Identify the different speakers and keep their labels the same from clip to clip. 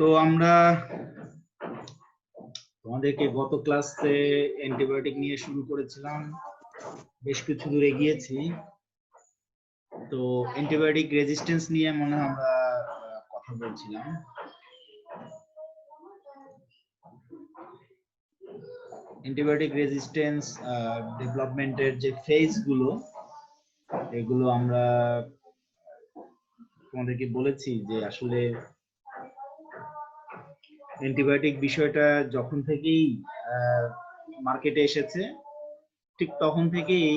Speaker 1: তো আমরা তোমাদেরকে গত ক্লাসে অ্যান্টিবায়োটিক নিয়ে শুরু করেছিলাম, বেশ কিছু দূর এগিয়েছি। তো অ্যান্টিবায়োটিক রেজিস্ট্যান্স নিয়ে মনে হয় আমরা কথা বলছিলাম। অ্যান্টিবায়োটিক রেজিস্ট্যান্স ডেভেলপমেন্টের যে ফেজ গুলো, এগুলো আমরা তোমাদেরকে বলেছি যে আসলে অ্যান্টিবায়োটিক বিষয়টা যখন থেকেই মার্কেটে এসেছে ঠিক তখন থেকেই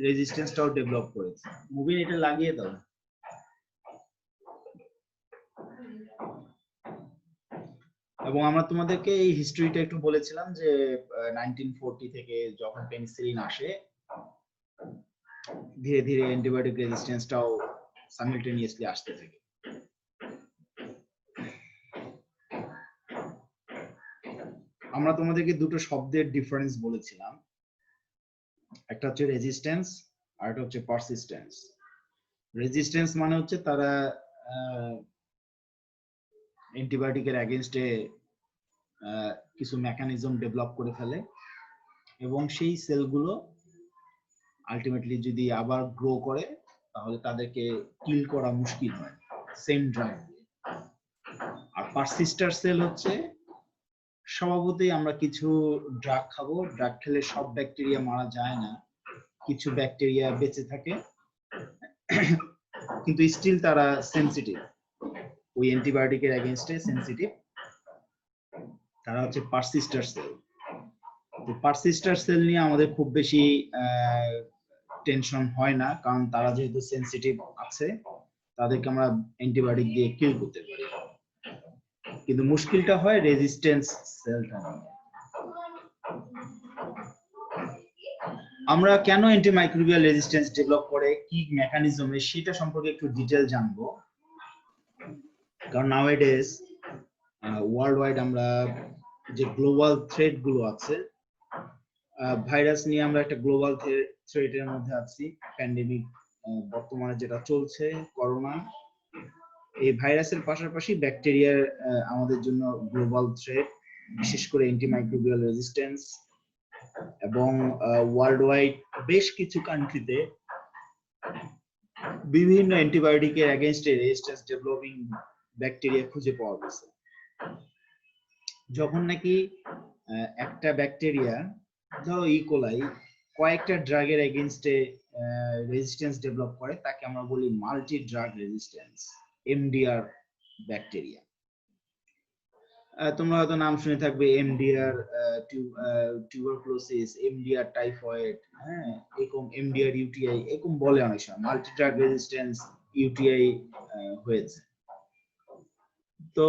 Speaker 1: রেজিস্ট্যান্সটাও ডেভেলপ করেছে। মুভিন এটা লাগিয়ে দাও। এবং আমরা তোমাদেরকে এই হিস্ট্রিটা একটু বলেছিলাম যে 1940 থেকে যখন পেনিসিলিন আসে ধীরে ধীরে অ্যান্টিবায়োটিক রেজিস্ট্যান্সটাও সাইমালটেনিয়াসলি আসতে থাকে। আমরা তোমাদেরকে দুটো শব্দের ডিফারেন্স বলেছিলাম, একটা হচ্ছে রেজিস্ট্যান্স আর একটা হচ্ছে পারসিস্টেন্স। রেজিস্ট্যান্স মানে হচ্ছে তারা অ্যান্টিবায়োটিকের এগেইনস্টে কিছু মেকানিজম ডেভেলপ করে ফেলে এবং সেই সেলগুলো আলটিমেটলি যদি আবার গ্রো করে তাহলে তাদেরকে কিল করা মুশকিল হয় সেম ড্রাগ। আর পারসিস্টার সেল হচ্ছে স্বভাবতই আমরা কিছু ড্রাগ খাবো, ড্রাগ খেলে সব ব্যাকটেরিয়া মারা যায় না, কিছু ব্যাকটেরিয়া বেঁচে থাকে কিন্তু স্টিল তারা সেনসিটিভ, ওই অ্যান্টিবায়োটিকের এগেইনস্টে সেনসিটিভ। তারা হচ্ছে পারসিস্টার সেল। তো পারসিস্টার সেল নিয়ে আমাদের খুব বেশি টেনশন হয় না, কারণ তারা যেহেতু সেনসিটিভ আছে তাদেরকে আমরা অ্যান্টিবায়োটিক দিয়ে কিল করতে পারি। কিন্তু মুশকিলটা হয় রেজিস্ট্যান্স সেলটা নিয়ে। আমরা কেন অ্যান্টিমাইক্রোবিয়াল রেজিস্ট্যান্স ডেভেলপ করে, কি মেকানিজমে, সেটা সম্পর্কে একটু ডিটেইল জানবো। কারণ নাওএডেজ ওয়ার্ল্ড ওয়াইড আমরা যে গ্লোবাল থ্রেট গুলো আছে, ভাইরাস নিয়ে আমরা একটা গ্লোবাল থ্রেটের মধ্যে আছি। প্যান্ডেমিক বর্তমানে যেটা চলছে করোনা, এই ভাইরাসের পাশাপাশি ব্যাকটেরিয়ার আমাদের জন্য গ্লোবাল থ্রেট, বিশেষ করে অ্যান্টিমাইক্রোবিয়াল রেজিস্ট্যান্স। এবং ওয়ার্ল্ড ওয়াইড বেশ কিছু কান্ট্রিতে বিভিন্ন অ্যান্টিবায়োটিকের এগেইনস্টে রেজিস্ট্যান্স ডেভেলপিং ব্যাকটেরিয়া খুঁজে পাওয়া গেছে। যখন নাকি একটা ব্যাকটেরিয়া, ধরো ইকোলাই, কয়েকটা ড্রাগের এগেইনস্টে রেজিস্ট্যান্স ডেভেলপ করে, তাকে আমরা বলি multi drug resistance, MDR bacteria. তোমরা হয়তো নাম শুনে থাকবে এমডিআর টিউবারকুলোসিস, এমডিআর টাইফয়েড, হ্যাঁ, এরকম এমডিআর ইউটিআই, এরকম বলে অনেক সময়। মাল্টি ড্রাগ রেজিস্ট্যান্স ইউটিআই হয়েছে। তো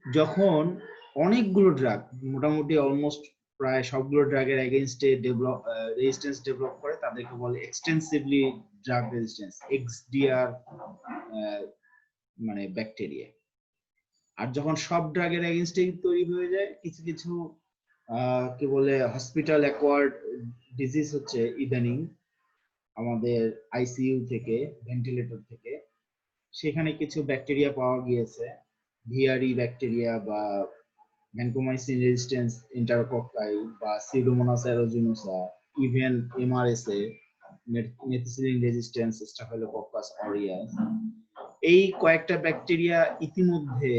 Speaker 1: যখন অনেকগুলো ড্রাগ, মোটামুটি অলমোস্ট প্রায় সবগুলো ড্রাগের এগেইনস্টে রেজিস্ট্যান্স ডেভেলপ করে, তাদেরকে বলে এক্সটেন্সিভলি ড্রাগ রেজিস্ট্যান্স, এক্সডিআর মানে ব্যাকটেরিয়া। আর যখন সব ড্রাগের এগেইনস্টে তৈরি হয়ে যায়, কিছু কিছু কি বলে হসপিটাল অ্যাকোয়ার্ড ডিজিজ হচ্ছে ইদানিং আমাদের আইসিইউ থেকে, ভেন্টিলেটর থেকে, সেখানে কিছু ব্যাকটেরিয়া পাওয়া গিয়েছে, ভিআরই ব্যাকটেরিয়া বা ভ্যানকোমাইসিন রেজিস্ট্যান্স ইন্টারকক্কাই বা pseudomonas aeruginosa, even MRSA methicillin resistance staphylococcus aureus. এই কয়েকটা ব্যাকটেরিয়া ইতিমধ্যে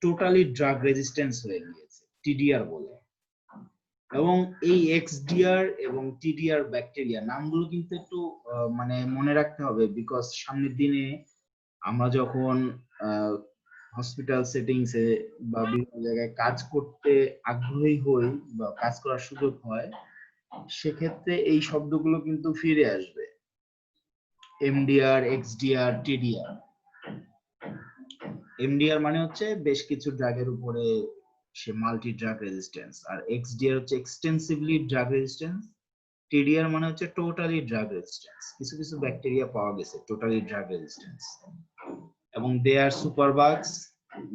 Speaker 1: টোটালি ড্রাগ রেজিস্ট্যান্স হয়ে গিয়েছে, টিডিআর বলে। এবং এই এক্সডিআর এবং টিডিআর ব্যাকটেরিয়া নামগুলো কিন্তু একটু মানে মনে রাখতে হবে, বিকজ সামনের দিনে আমরা যখন হসপিটাল সেটিংসে বা বিভিন্ন জায়গায় কাজ করতে আগ্রহী হই বা কাজ করার সুযোগ হয়, সেক্ষেত্রে এই শব্দগুলো কিন্তু ফিরে আসবে, এমডিআর, এক্সডিআর, টিডিআর। এমডিআর মানে হচ্ছে বেশ কিছু ড্রাগের উপরে সে মাল্টি ড্রাগ রেজিস্ট্যান্স, আর এক্সডিআর হচ্ছে এক্সটেন্সিভলি ড্রাগ রেজিস্ট্যান্স, টিডিআর মানে হচ্ছে টোটালি ড্রাগ রেজিস্ট্যান্স। কিছু কিছু ব্যাকটেরিয়া পাওয়া গেছে টোটালি ড্রাগ রেজিস্ট্যান্স, এবং দে আর সুপারবাগস,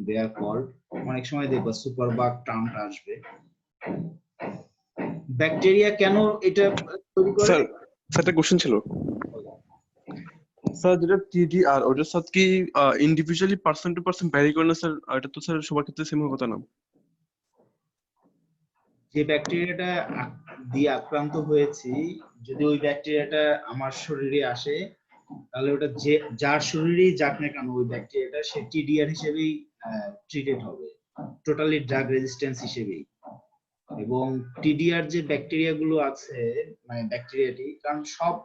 Speaker 1: দে আর কল্ড। অনেক সময় দেখবা সুপারবাগ টার্মটা আসবে। ব্যাকটেরিয়া কেন এটা তৈরি করে?
Speaker 2: স্যার একটা কোশ্চেন ছিল স্যার যেটা টিডিআর ওটার সাথে কি individually person to person vary করে না স্যার? এটা তো স্যার সবার ক্ষেত্রে সেম কথা না।
Speaker 1: যে ব্যাকটেরিয়াটা দিয়ে আক্রান্ত হয়েছি, যদি ওই ব্যাকটেরিয়াটা আমার শরীরে আসে, তাহলে ওটা যে যার শরীরেই যাক না কেন ওই ব্যাকটেরিয়াটা, সে টিডিআর হিসেবেই ট্রিটেড হবে, টোটালি ড্রাগ রেজিস্ট্যান্স হিসেবেই। এবং টিডিআর যে ব্যাকটেরিয়া গুলো আছে, মানে ব্যাকটেরিয়াটি, কারণ সব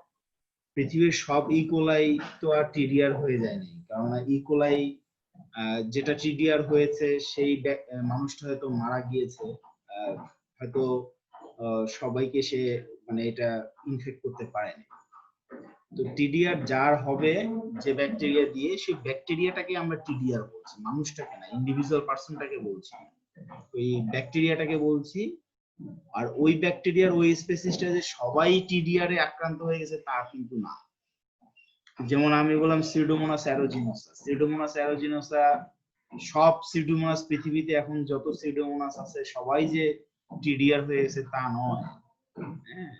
Speaker 1: পৃথিবীর সব ইকোলাই তো আর টিডিআর হয়ে যায়নি, কারণ ইকোলাই যেটা টিডিআর হয়েছে সেই মানুষটা হয়তো মারা গিয়েছে, হয়তো সবাইকে সে মানে এটা ইনফেক্ট করতে পারেনি। তো টিডিআর যার হবে যে ব্যাকটেরিয়া দিয়ে, সেই ব্যাকটেরিয়াটাকে আমরা টিডিআর বলছি, মানুষটাকে না, ইন্ডিভিজুয়াল পার্সনটাকে বলছি, ওই ব্যাকটেরিয়াটাকে বলছি। আর ওই ব্যাকটেরিয়ার ওই স্পেসিসটা যে সবাই টিডিআর এ আক্রান্ত হয়ে গেছে তা কিন্তু না। যেমন আমি বললাম সিউডোমোনাস অ্যারোজিনোসা, সিউডোমোনাস অ্যারোজিনোসা, সব সিউডোমোনাস পৃথিবীতে এখন যত সিউডোমোনাস আছে সবাই যে টিডিআর হয়ে গেছে তা নয়। হ্যাঁ,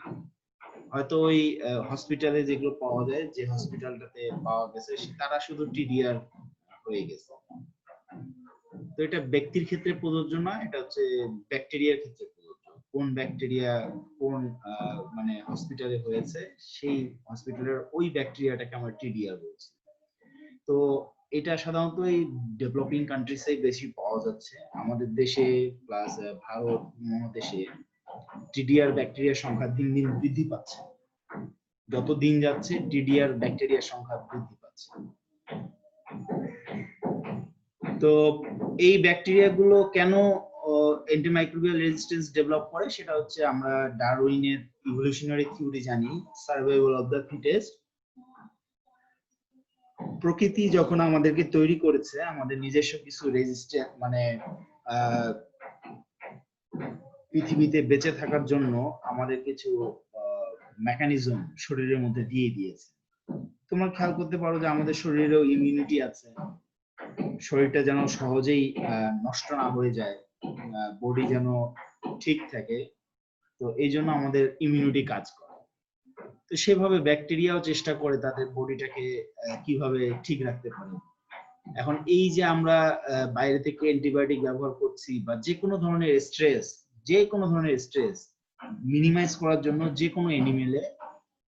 Speaker 1: হয়তো ওই হসপিটালে যেগুলো পাওয়া যায়, যে হসপিটালটাতে পাওয়া গেছে তারা শুধু টিডিআর হয়ে গেছে। তো এটা ব্যক্তির ক্ষেত্রে প্রযোজ্য না, এটা হচ্ছে ব্যাকটেরিয়ার ক্ষেত্রে প্রযোজ্য। কোন ব্যাকটেরিয়া কোন মানে হসপিটালে হয়েছে, সেই হসপিটালের ওই ব্যাকটেরিয়াটাকে আমরা টিডিআর বলছি। তো এটা সাধারণত এই ডেভেলপিং কান্ট্রিজে বেশি পাওয়া যাচ্ছে। আমাদের দেশে প্লাস ভারত মহাদেশে টিডিআর ব্যাকটেরিয়ার সংখ্যা দিন দিন বৃদ্ধি পাচ্ছে। যত দিন যাচ্ছে টিডিআর ব্যাকটেরিয়ার সংখ্যা বৃদ্ধি পাচ্ছে। তো এই ব্যাকটেরিয়া গুলো কেন অ্যান্টিমাইক্রোবিয়াল রেজিস্ট্যান্স ডেভেলপ করে, সেটা হচ্ছে আমরা ডারউইনের ইভোলিউশনারি থিওরি জানি, সার্ভাইভাল অফ দ্য ফিটেস্ট। প্রকৃতি যখন আমাদেরকে তৈরি করেছে, আমাদের নিজস্ব কিছু রেজিস্ট্যান্স মানে পৃথিবীতে বেঁচে থাকার জন্য আমাদের কিছু মেকানিজম শরীরের মধ্যে দিয়ে দিয়েছে। তোমরা খেয়াল করতে পারো যে আমাদের শরীরেও ইমিউনিটি আছে, শরীরটা যেন সহজেই নষ্ট না হয়ে যায়, বডি যেন ঠিক থাকে। তো এই জন্য আমাদের ইমিউনিটি কাজ করে। তো সেভাবে ব্যাকটেরিয়াও চেষ্টা করে তাদের বডিটাকে কিভাবে ঠিক রাখতে পারে। এখন এই যে আমরা বাইরে থেকে অ্যান্টিবায়োটিক ব্যবহার করছি, বা যে কোনো ধরনের স্ট্রেস মিনিমাইজ করার জন্য যে কোনো অ্যানিমেলে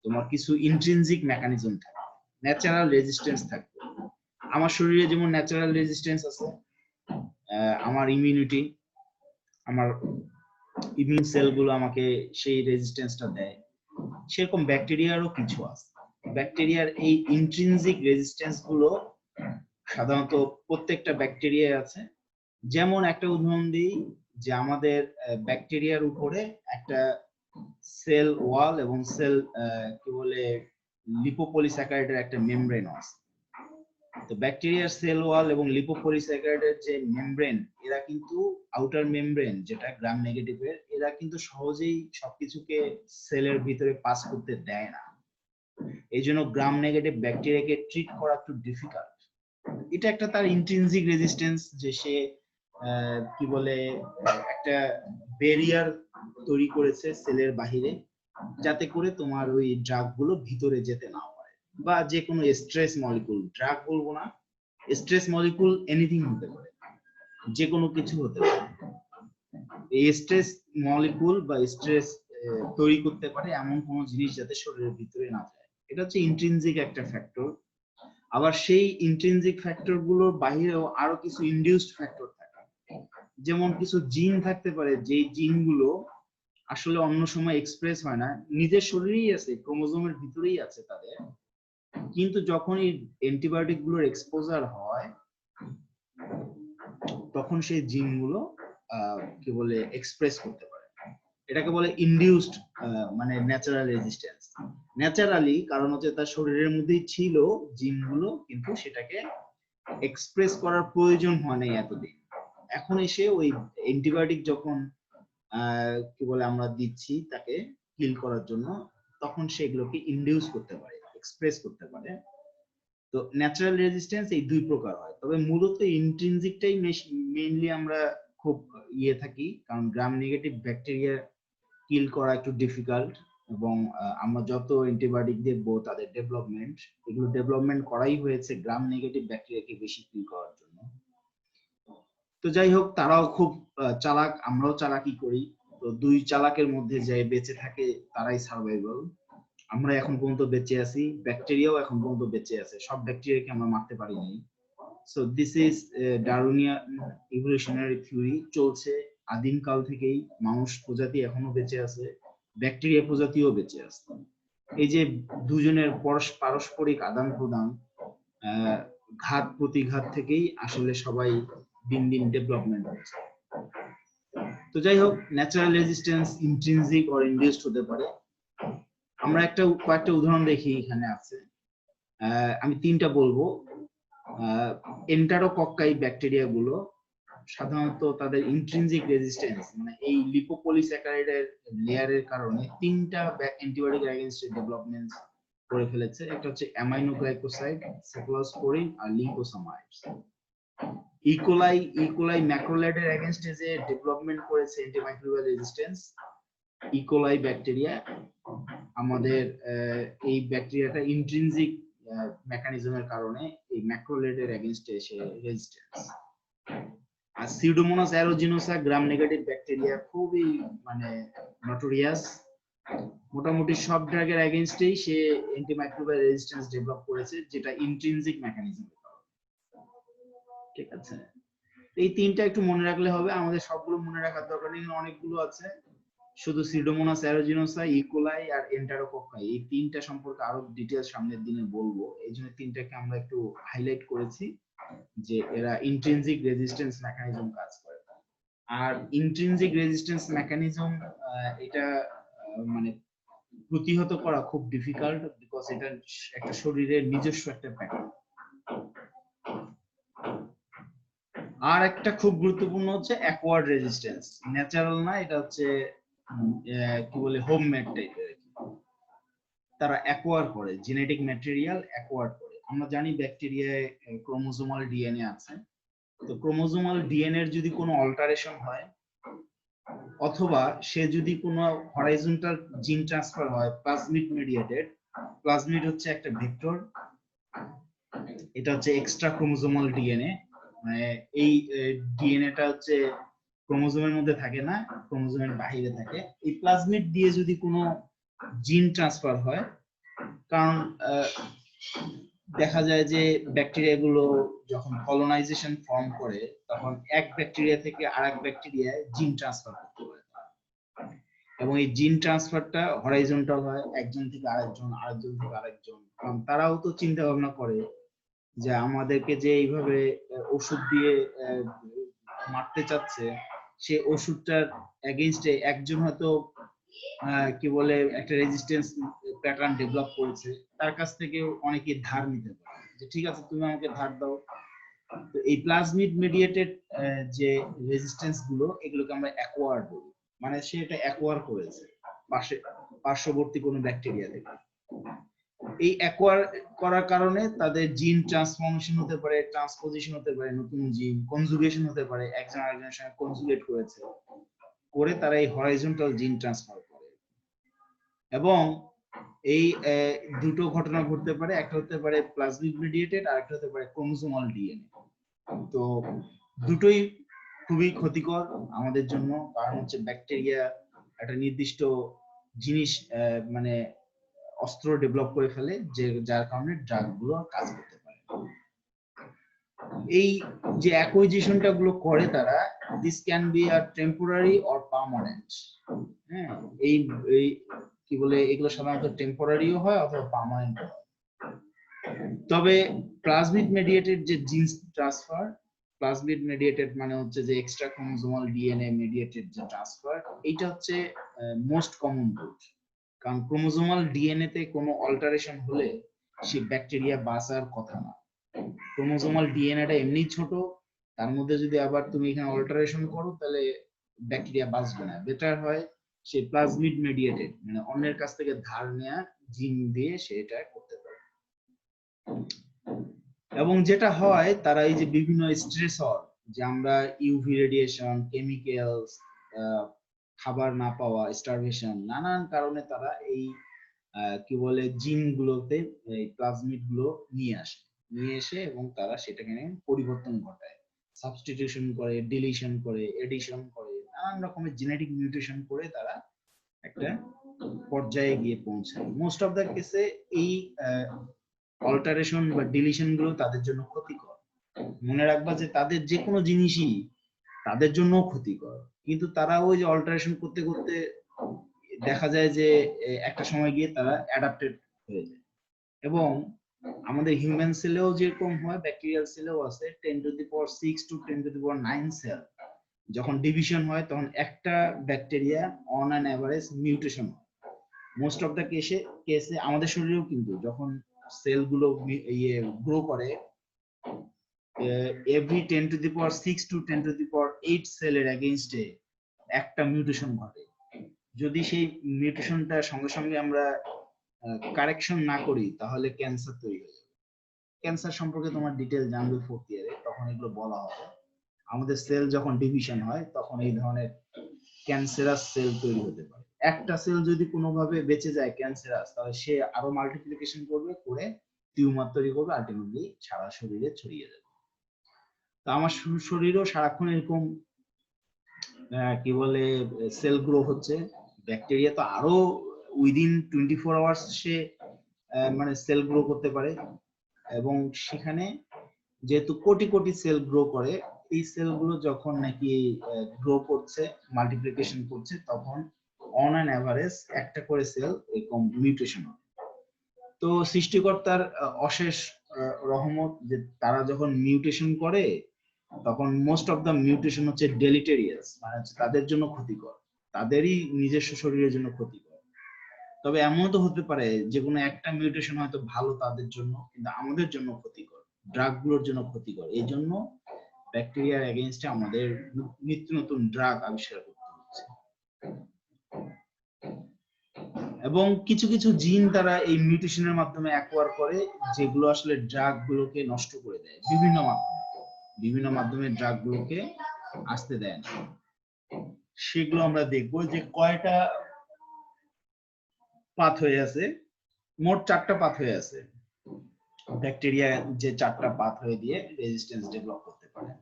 Speaker 1: তোমার কিছু ইন্ট্রিনজিক মেকানিজম থাকে, ন্যাচারাল রেজিস্ট্যান্স থাকে। আমার শরীরে যেমন ন্যাচারাল রেজিস্ট্যান্স আছে, আমার ইমিউনিটি, আমার ইমিউন সেলগুলো আমাকে সেই রেজিস্ট্যান্সটা দেয়, সেরকম ব্যাকটেরিয়ারও কিছু আছে। ব্যাকটেরিয়ার এই ইন্ট্রিনজিক রেজিস্ট্যান্স গুলো সাধারণত প্রত্যেকটা ব্যাকটেরিয়া আছে। যেমন একটা উদাহরণ দিই, যে আমাদের ব্যাকটেরিয়ার উপরে একটা সেল ওয়াল এবং সেল কি বলে লিপোপলিস্যাকারাইডের একটা মেমব্রেন আছে। তো ব্যাকটেরিয়ার সেল ওয়াল এবং লিপোপলিস্যাকারাইডের যে মেমব্রেন, এরা কিন্তু আউটার মেমব্রেন যেটা গ্রাম নেগেটিভের, এরা কিন্তু সহজেই সবকিছুকে সেলের ভিতরে পাস করতে দেয় না। এই জন্য গ্রাম নেগেটিভ ব্যাকটেরিয়াকে ট্রিট করা একটু ডিফিকাল্ট। এটা একটা তার ইন্ট্রিনজিক রেজিস্ট্যান্স, যে সে কি বলে একটা ব্যারিয়ার তৈরি করেছে সেলের বাহিরে, যাতে করে তোমার ওই ড্রাগ গুলো ভিতরে যেতে না পারে, বা যে কোনো স্ট্রেস মলিকুল, ড্রাগ বলবো না, স্ট্রেস মলিকুল এনিথিং হতে পারে, যে কোনো কিছু হতে পারে। এই স্ট্রেস মলিকুল বা স্ট্রেস তৈরি করতে পারে এমন কোনো জিনিস যাতে শরীরের ভিতরে না যায়, এটা হচ্ছে ইন্ট্রিনজিক একটা ফ্যাক্টর। আবার সেই ইন্ট্রিনজিক ফ্যাক্টর গুলোর বাহিরেও আরো কিছু ইনডিউসড ফ্যাক্টর থাকে, যেমন কিছু জিন থাকতে পারে, যে জিনগুলো আসলে অন্য সময় এক্সপ্রেস হয় না, নিজের শরীরেই আছে, ক্রোমোজোমের ভিতরেই আছে তাদের, কিন্তু যখন এই অ্যান্টিবায়োটিক গুলোর এক্সপোজার হয়, তখন সেই জিনগুলো কি বলে এক্সপ্রেস করতে পারে। এটাকে বলে ইনডিউসড মানে ন্যাচারাল রেজিস্ট্যান্স। ন্যাচারালি, কারণ হচ্ছে তার শরীরের মধ্যেই ছিল জিনগুলো, কিন্তু সেটাকে এক্সপ্রেস করার প্রয়োজন হয় না এতদিন। এখন এসে ওই অ্যান্টিবায়োটিক যখন কি বলে আমরা দিচ্ছি তাকে কিল করার জন্য, তখন সেগুলোকে ইনডিউস করতে পারে, এক্সপ্রেস করতে পারে। তো ন্যাচারাল রেজিস্ট্যান্স এই দুই প্রকার হয়, তবে মূলত ইন্ট্রিনজিকটাই মেইনলি আমরা খুব থাকি, কারণ গ্রাম নেগেটিভ ব্যাকটেরিয়া কিল করা একটু ডিফিকাল্ট। এবং আমরা যত অ্যান্টিবায়োটিক দেখবো তাদের ডেভেলপমেন্ট, এগুলো ডেভেলপমেন্ট করাই হয়েছে গ্রাম নেগেটিভ ব্যাকটেরিয়াকে বেশি কিল করার জন্য। তো যাই হোক, তারাও খুব চালাক, আমরাও চালাকি করি। তো দুই চালাকের মধ্যে যে বেঁচে থাকে তারাই সার্ভাইভাল। আমরা এখন পর্যন্ত বেঁচে আছি, ব্যাকটেরিয়াও এখন পর্যন্ত বেঁচে আছে, সব ব্যাকটেরিয়াকে আমরা মারতে পারিনি। So this is Darwinian evolutionary theory, চলছে আদিমকাল থেকেই। মানুষ প্রজাতি এখনো বেঁচে আছে, ব্যাকটেরিয়া প্রজাতিও বেঁচে আছে। এই যে দুজনের পারস্পরিক আদান প্রদান, ঘাত প্রতিঘাত থেকেই আসলে সবাই দিন দিন ডেভেলপমেন্ট হচ্ছে। তো যাই হোক, natural resistance intrinsic or induced হতে পারে। আমরা কয়েকটা উদাহরণ দেখি, এখানে আছে। আমি তিনটা বলবো। এন্টারোকক্কাই ব্যাকটেরিয়া গুলো সাধারণত তাদের ইন্ট্রিনসিক রেজিস্ট্যান্স, মানে এই লিপোপলিস্যাকারাইডের লেয়ারের কারণে তিনটা অ্যান্টিবায়োটিক এগেইনস্ট ডেভেলপমেন্ট করে ফেলেছে। একটা হচ্ছে অ্যামাইনোগ্লাইকোসাইড, সেফলোস্পোরিন আর লিঙ্কোসামাইডস। ইকোলাই ম্যাক্রোলাইডের এগেইনস্টে যে ডেভেলপমেন্ট করেছে অ্যান্টিমাইক্রোবিয়াল রেজিস্ট্যান্স, ইকোলাই ব্যাকটেরিয়া। আমাদের এই ব্যাকটেরিয়াটা ইন্ট্রিনসিক মেকানিজমের কারণে এই ম্যাক্রোলাইডের এগেইনস্টে এসে রেজিস্ট্যান্স। আর সিউডোমোনাস অ্যারোজিনোসা গ্রাম নেগেটিভ ব্যাকটেরিয়া খুবই মানে নটোরিয়াস। মোটামুটি সব ড্রাগের এগেইনস্টেই সে অ্যান্টিমাইক্রোবিয়াল রেজিস্ট্যান্স ডেভেলপ করেছে, যেটা ইন্ট্রিনসিক মেকানিজম। ঠিক আছে, এই তিনটা একটু মনে রাখলে হবে, আমাদের সবগুলো মনে রাখার দরকার নেই, অনেকগুলো আছে। শুধু সিউডোমোনাস অ্যারোজিনোসা, ইকোলাই আর এন্টারোকক্কাই, এই তিনটা সম্পর্কে আরো ডিটেইলস সামনের দিনে বলবো। এই জন্য তিনটাকে আমরা একটু হাইলাইট করেছি যে এরা ইন্ট্রিনসিক রেজিস্ট্যান্স মেকানিজম কাজ করে। আর ইন্ট্রিনসিক রেজিস্ট্যান্স মেকানিজম এটা মানে প্রতিহত করা খুব ডিফিকাল্ট, বিকজ এটা একটা শরীরের নিজস্ব একটা প্যাটার্ন। আর একটা খুব গুরুত্বপূর্ণ হচ্ছে অ্যাকোয়ার্ড রেজিস্ট্যান্স, ন্যাচারাল না, এটা হচ্ছে কি বলে হোমমেড টাইপের। তারা অ্যাকোয়ার করে, জেনেটিক ম্যাটেরিয়াল অ্যাকোয়ার করে। আমরা জানি ব্যাকটেরিয়ায় ক্রোমোজোমাল ডিএনএ আছে। তো ক্রোমোজোমাল ডিএনএ এর যদি কোনো অল্টারেশন হয়, অথবা সে যদি কোনো হরাইজন্টাল জিন ট্রান্সফার হয় প্লাজমিড মিডিয়েটেড, প্লাজমিড হচ্ছে একটা ভেক্টর, এটা হচ্ছে এক্সট্রা ক্রোমোজোমাল ডিএনএ, মানে এই ডিএনএটা হচ্ছে ক্রোমোজোমের মধ্যে থাকে না, ক্রোমোজোমের বাইরে থাকে। এই প্লাজমিড দিয়ে যদি কোনো জিন ট্রান্সফার হয়, কারণ দেখা যায় যে ব্যাকটেরিয়া গুলো যখন কলোনাইজেশন ফর্ম করে, তখন এক ব্যাকটেরিয়া থেকে আরেক ব্যাকটেরিয়ায় জিন ট্রান্সফার করতে পারে, এবং এই জিন ট্রান্সফারটা হরাইজন্টাল হয়, একজন থেকে আরেকজন, আরেকজন থেকে আরেকজন। কারণ তারাও তো চিন্তা ভাবনা করে যে আমাদেরকে যে এইভাবে ওষুধ দিয়ে মারতে চাচ্ছে, সে ওষুধটার এগেইনস্টে একজন হয়তো কি বলে একটা রেজিস্ট্যান্স প্যাটার্ন ডেভেলপ করেছে, তার কাছ থেকে অনেকে ধার নিতে পারে, যে ঠিক আছে তুমি আমাকে ধার দাও। তো এই প্লাজমিড মিডিয়েটেড যে রেজিস্ট্যান্স গুলো, এগুলোকে আমরা অ্যাকোয়ার্ড বলি, মানে সে এটা অ্যাকোয়ার করেছে পার্শ্ববর্তী কোনো ব্যাকটেরিয়া থেকে। এই অ্যাকোয়ার করার কারণে তাদের জিন ট্রান্সফরমেশন হতে পারে, ট্রান্সপোজিশন হতে পারে, নতুন জিন কনজুগেশন হতে পারে, একজন আরেকজনের সঙ্গে কনজুগেট করেছে, করে তারা এই হরাইজন্টাল জিন ট্রান্সফার করে। এবং এই দুটো ঘটনা ঘটতে পারে, একটা হতে পারে প্লাজমিড মিডিয়েটেড, আর একটা হতে পারে ক্রোমোজোমাল ডিএনএ। তো দুটোই খুবই ক্ষতিকর আমাদের জন্য, কারণ হচ্ছে ব্যাকটেরিয়া একটা নির্দিষ্ট জিনিস মানে অস্ত্র ডেভেলপ করে ফেলে, যে যার কারণে ড্রাগ গুলো কাজ করতে পারে। এই যে অ্যাকুইজিশনটা গুলো করে তারা, this can be a temporary or permanent. হ্যাঁ, এই কি বলে, এগুলো সাধারণত টেম্পোরারিও হয় অথবা পার্মানেন্ট হয়। তবে প্লাজমিড মিডিয়েটেড যে জিন ট্রান্সফার, প্লাজমিড মিডিয়েটেড মানে হচ্ছে যে এক্সট্রা ক্রোমোজোমাল ডিএনএ মিডিয়েটেড যে ট্রান্সফার, এইটা হচ্ছে মোস্ট কমন রুট। কারণ ক্রোমোজোমাল ডিএনএ তে কোনো অল্টারেশন হলে সে ব্যাকটেরিয়া বাঁচার কথা না। ক্রোমোজোমাল ডিএনএটা এমনি ছোট, তার মধ্যে যদি আবার তুমি এখানে অল্টারেশন করো, তাহলে ব্যাকটেরিয়া বাঁচবে না। বেটার হয় সে প্লাজমিড মিডিয়েটেড, মানে অন্যের কাছ থেকে ধার নেয়া জিন দিয়ে সে এটা করতে পারে। এবং যেটা হয়, তারা এই যে বিভিন্ন স্ট্রেসর, যে আমরা ইউভি রেডিয়েশন, কেমিক্যালস, খাবার না পাওয়া, স্টারভেশন, নানান কারণে তারা এই কি বলে জিনগুলোতে এই প্লাজমিড গুলো নিয়ে এসে এবং তারা সেটাকে পরিবর্তন ঘটায়, সাবস্টিটিউশন করে, ডিলিশন করে, এডিশন করে, নানান রকমের জেনেটিক মিউটেশন করে তারা একটা পর্যায়ে গিয়ে পৌঁছায়। মোস্ট অফ দ্য কেসে এই অল্টারেশন বা ডিলিশন গুলো তাদের জন্য ক্ষতিকর। মনে রাখবা যে তাদের যে কোনো জিনিসই তাদের জন্য ক্ষতিকর, কিন্তু তারা ওই যে অল্টারেশন করতে করতে দেখা যায় যে একটা সময় গিয়ে তারা অ্যাডাপ্টেড হয়ে যায়। এবং আমাদের হিউম্যান সেলেও যেরকম হয়, ব্যাকটেরিয়াল সেলেও আছে 10⁶ to 10⁹ সেল যখন ডিভিশন হয় তখন একটা bacteria on an average mutation হয়। মোস্ট অফ দ্য কেসে আমাদের শরীরেও কিন্তু যখন সেলগুলো গ্রো করে, এভরি 10⁶ to 10⁸ সেলের এগেইনস্টে একটা মিউটেশন ঘটে। যদি সেই মিউটেশনটা সঙ্গে সঙ্গে আমরা কারেকশন না করি তাহলে ক্যান্সার তৈরি হয়ে যাবে। ক্যান্সার সম্পর্কে তোমার ডিটেল জানবে 4th ইয়ারে, তখন এগুলো বলা হবে। আমাদের সেল যখন ডিভিশন হয় তখন এই ধরনের ক্যান্সারাস সেল তৈরি হতে পারে। একটা সেল যদি কোনোভাবে বেঁচে যায় ক্যান্সারাস, তাহলে সে আরো মাল্টিপ্লিকেশন করে টিউমার তৈরি করবে, আলটিমেটলি সারা শরীরে ছড়িয়ে যাবে। তো আমার শরীরও সারাক্ষণ এরকম কি বলে সেল গ্রো হচ্ছে। ব্যাকটেরিয়া তো আরো উইদিন 24 আওয়ার্স সে মানে সেল গ্রো করতে পারে, এবং সেখানে যেহেতু কোটি কোটি সেল গ্রো করে, এই সেলগুলো যখন নাকি গ্রো করছে, মাল্টিপ্লিকেশন করছে, তখন অন অ্যান এভারেজ একটা করে সেল এরকম মিউটেশন হয়। তো সৃষ্টিকর্তার অশেষ রহমত যে তারা যখন মিউটেশন করে তখন মোস্ট অফ দ্য মিউটেশন হচ্ছে ডেলিটেরিয়াস, মানে তাদের জন্য ক্ষতিকর, তাদেরই নিজস্ব শরীরের জন্য ক্ষতিকর। তবে এমন তো হতে পারে যে কোনো একটা মিউটেশন হয়তো ভালো তাদের জন্য, কিন্তু আমাদের জন্য ক্ষতিকর, ড্রাগগুলোর জন্য ক্ষতিকর। এই জন্য ব্যাকটেরিয়ার এগেইনস্টে আমাদের নিত্য নতুন ড্রাগ আবিষ্কার করতে হচ্ছে। এবং কিছু কিছু জিন তারা এই মিউটেশনের মাধ্যমে অ্যাকোয়ার করে, যেগুলো আসলে ড্রাগ গুলোকে নষ্ট করে দেয় বিভিন্ন মাধ্যমে ড্রাগ গুলোকে আসতে দেয় না। সেগুলো আমরা দেখবো যে কয়টা পাথ হয়ে আছে। মোট 4টা পাথ হয়ে আছে ব্যাকটেরিয়া, যে 4টা পাথ হয়ে দিয়ে রেজিস্ট্যান্স ডেভেলপ করতে পারে।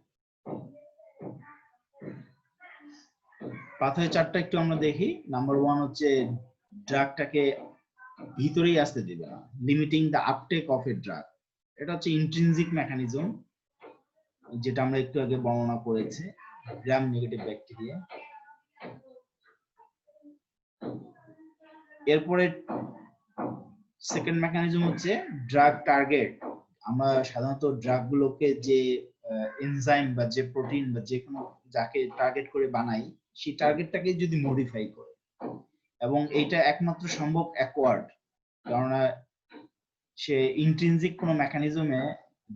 Speaker 1: পাথ হয়ে 4টা একটু আমরা দেখি। নাম্বার 1 হচ্ছে ড্রাগটাকে ভিতরেই আসতে দিবে না, limiting the uptake of a drug. এটা হচ্ছে ইন্ট্রিনজিক মেকানিজম, যেটা আমরা একটু আগে বর্ণনা করেছি, গ্রাম নেগেটিভ ব্যাকটেরিয়া। এরপরে সেকেন্ড মেকানিজম হচ্ছে ড্রাগ টার্গেট। আমরা সাধারণত ড্রাগ গুলোকে যে এনজাইম বা যে প্রোটিন বা যে কোনো যাকে টার্গেট করে বানাই, সেই টার্গেটটাকে যদি মডিফাই করে, এবং এইটা একমাত্র সম্ভব অ্যাকোয়ার্ড, কারণ সে ইন্ট্রিনজিক কোনো মেকানিজমে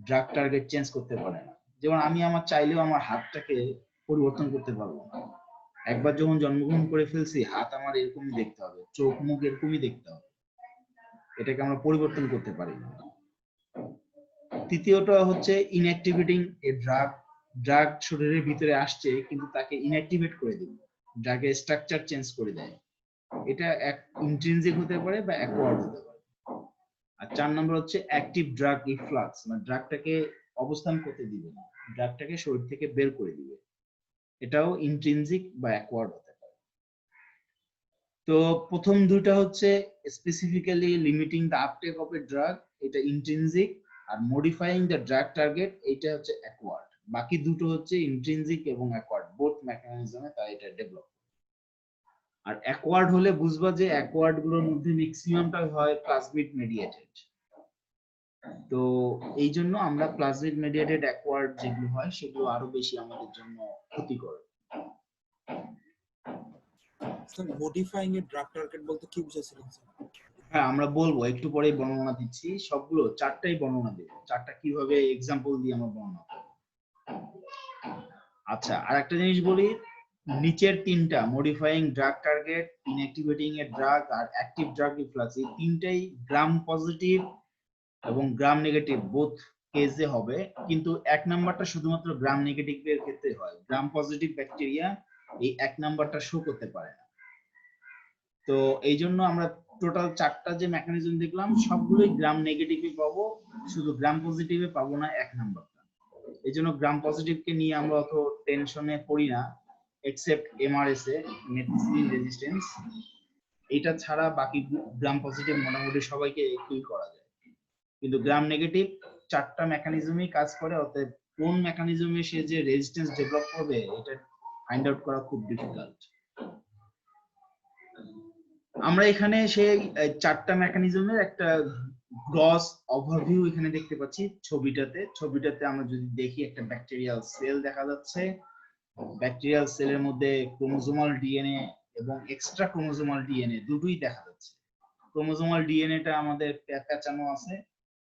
Speaker 1: ড্রাগ টার্গেট চেঞ্জ করতে পারে না। যেমন আমি আমার চাইলেও আমার হাতটাকে পরিবর্তন করতে পারবো না। একবার যখন জন্মগ্রহণ করে ফেলছি, হাত আমার এরকমই দেখতে হবে, চোখ মুখ এরকমই দেখতে হবে, এটাকে আমরা পরিবর্তন করতে পারি না। তৃতীয়টা হচ্ছে ইনঅ্যাক্টিভেটিং এ ড্রাগ শরীরের ভিতরে আসছে কিন্তু তাকে ইনঅ্যাক্টিভেট করে দিবে, ড্রাগের স্ট্রাকচার চেঞ্জ করে দেয়। এটা এক ইন্ট্রিনজিক হতে পারে বা অ্যাকোয়ার্ড হতে পারে। আর 4 নম্বর হচ্ছে অ্যাক্টিভ ড্রাগ রিফ্লাক্স, মানে ড্রাগটাকে অবস্থান করতে দিবে না, ড্রাগটাকে শরীর থেকে বের করে দিবে। এটাও ইন্ট্রিনজিক বা অ্যাকোয়ার্ড হতে পারে। তো প্রথম দুইটা হচ্ছে specifically limiting the uptake of a drug, এটা ইন্ট্রিনজিক, আর মডিফাইং দ্য ড্রাগ টার্গেট এটা হচ্ছে অ্যাকোয়ার্ড। বাকি দুটো হচ্ছে ইন্ট্রিনজিক এবং অ্যাকোয়ার্ড, বোথ মেকানিজমে তারা এটা ডেভেলপ। আর অ্যাকোয়ার্ড হলে বুঝবা যে অ্যাকোয়ার্ড গুলোর মধ্যে ম্যাক্সিমামটা হয় প্লাজমিড মেডিয়েটেড। তো এই জন্য আমরা প্লাজমিড মেডিয়েটেড অ্যাকোয়ার্ড যেগুলো হয় সেগুলো আরো বেশি আমাদের জন্য ক্ষতিকর।
Speaker 3: Sir modifying a drug target বলতে কি বুঝাচ্ছিলেন স্যার?
Speaker 1: হ্যাঁ, আমরা বলবো, একটু পরেই বর্ণনা দিচ্ছি। সবগুলো 4টাই বর্ণনা দেব, 4টা কিভাবে এক্সাম্পল দিয়ে আমরা বর্ণনা করব। আচ্ছা, আর একটা জিনিস বলি, নিচের 3টা modifying drug target, ইনঅ্যাক্টিভেটিং a drug R active drug reflux, এই 3টাই গ্রাম পজিটিভ এবং গ্রাম নেগেটিভ বোথ কেসে হবে, কিন্তু 1 নাম্বারটা শুধুমাত্র গ্রাম নেগেটিভ এর ক্ষেত্রে হয়। গ্রাম পজিটিভ ব্যাকটেরিয়া এই 1 নাম্বারটা শো করতে পারে না। তো এই জন্য আমরা টোটাল 4টা যে মেকানিজম দেখলাম সবগুলোই গ্রাম নেগেটিভে পাবো, শুধু গ্রাম পজিটিভে পাবো না 1 নাম্বারটা। এই জন্য গ্রাম পজিটিভকে নিয়ে আমরা অত টেনশনে পড়ি না, এক্সেপ্ট এমআরএসএ মেথিসিলিন রেজিস্ট্যান্স। এটা ছাড়া বাকি গ্রাম পজিটিভ মোটামুটি সবাইকে কিল করা যায়, কিন্তু গ্রাম নেগেটিভ 4টা মেকানিজমই কাজ করে, অতএব কোন মেকানিজমে সে যে রেজিস্ট্যান্স ডেভেলপ করবে এটা ফাইন্ড আউট করা খুব ডিফিকাল্ট। আমরা এখানে সেই 4টা মেকানিজমের একটা গ্রস ওভারভিউ এখানে দেখতে পাচ্ছি ছবিটাতে আমরা যদি দেখি একটা ব্যাকটেরিয়াল সেল দেখা যাচ্ছে। ব্যাকটেরিয়াল সেলের মধ্যে ক্রোমোজোমাল ডিএনএ এবং এক্সট্রা ক্রোমোজোমাল ডিএনএ দুটোই দেখা যাচ্ছে। ক্রোমোজোমাল ডিএনএটা আমাদের প্যাঁচানো আছে,